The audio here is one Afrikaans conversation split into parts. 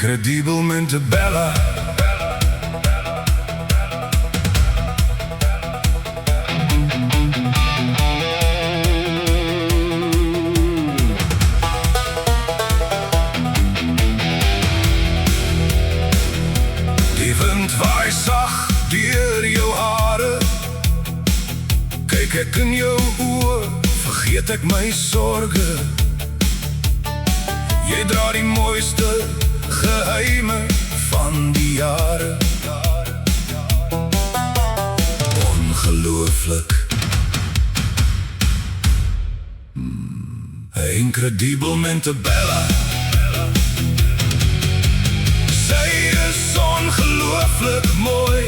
incredibilmente bella. Die wind waai sag deur jou hare, kyk ek in jou oë, vergeet ek my sorge. Jy dra die mooiste geheime van die jare. Ongelooflik, incredibilmente bella. Sy is ongelooflik mooi,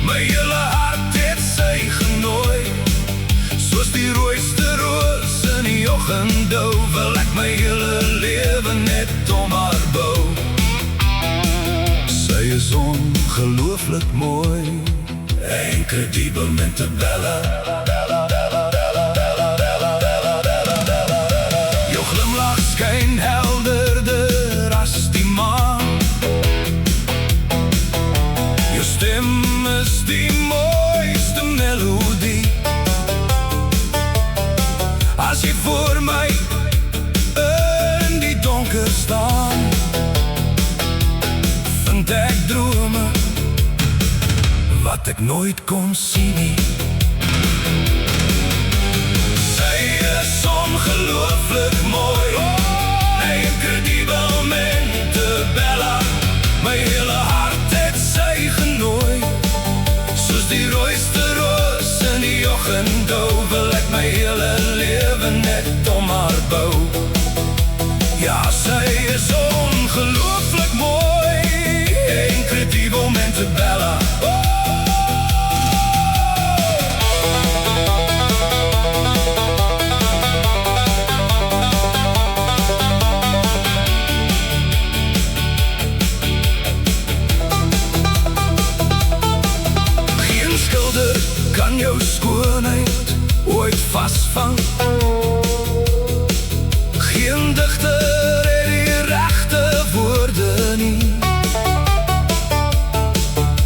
my hele hart het sy genooi. Soos die rooiste roos in die oggenddou, wil ek my hele lewe net om haar bou. Sy is ongelooflik mooi, incredibilmente bella. Jou glimlach skyn helderder as die maan. Jou stem is die mooiste melodie. As jy voor my in die donker staan, vind ek drome wat ek nooit kon sien nie. Sy is ongelooflik mooi, incredibilmente bella. My hele hart het sy genooi, soos die rooiste roos in die oggenddou, wil ek my hele lewe net om haar bou. Ja, sy is ongelooflik mooi, incredibilmente bella. Geen skilder kan jou skoonheid ooit vasvang. Geen digter het die regte woorde nie.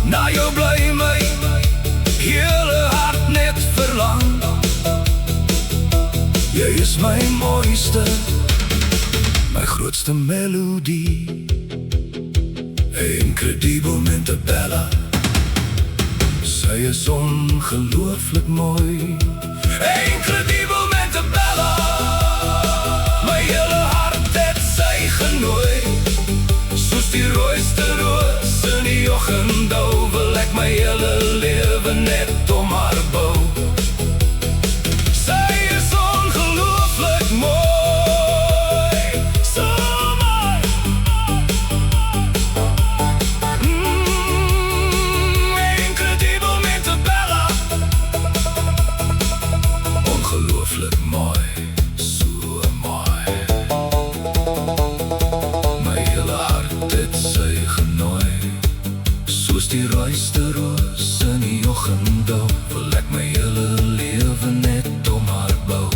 Na jou bly my hele hart net verlang. Jy is my mooiste, my grootste melodie, incredibilmente bella. Sy is ongelooflik mooi, incredibilmente bella. My hele hart het sy genooi, soos die rooiste roos in die oggenddou, wil ek my hele lewe net om haar bou. Sy is ongelooflik mooi, so mooi. Incredibilmente bella. Ongelooflik mooi, so mooi. My hele hart het sy genooi, soos die rooiste roos in die oggenddou, wil ek my hele lewe net om haar bou.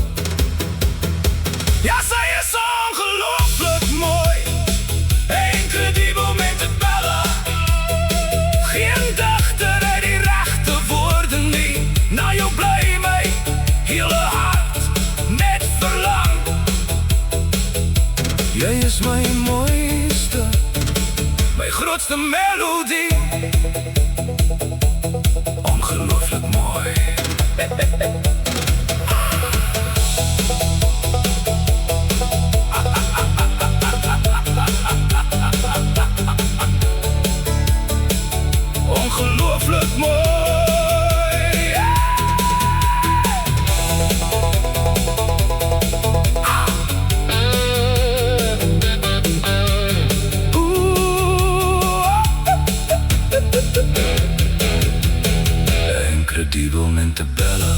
Ja, sy is ongelooflik mooi, incredibilmente bella. Geen digter het die regte woorde nie. Na jou bly my hele hart net verlang. Jy is my mooiste, my grootste melodie, ongelooflik mooi. Ongelooflik mooi. Incredibilmente bella.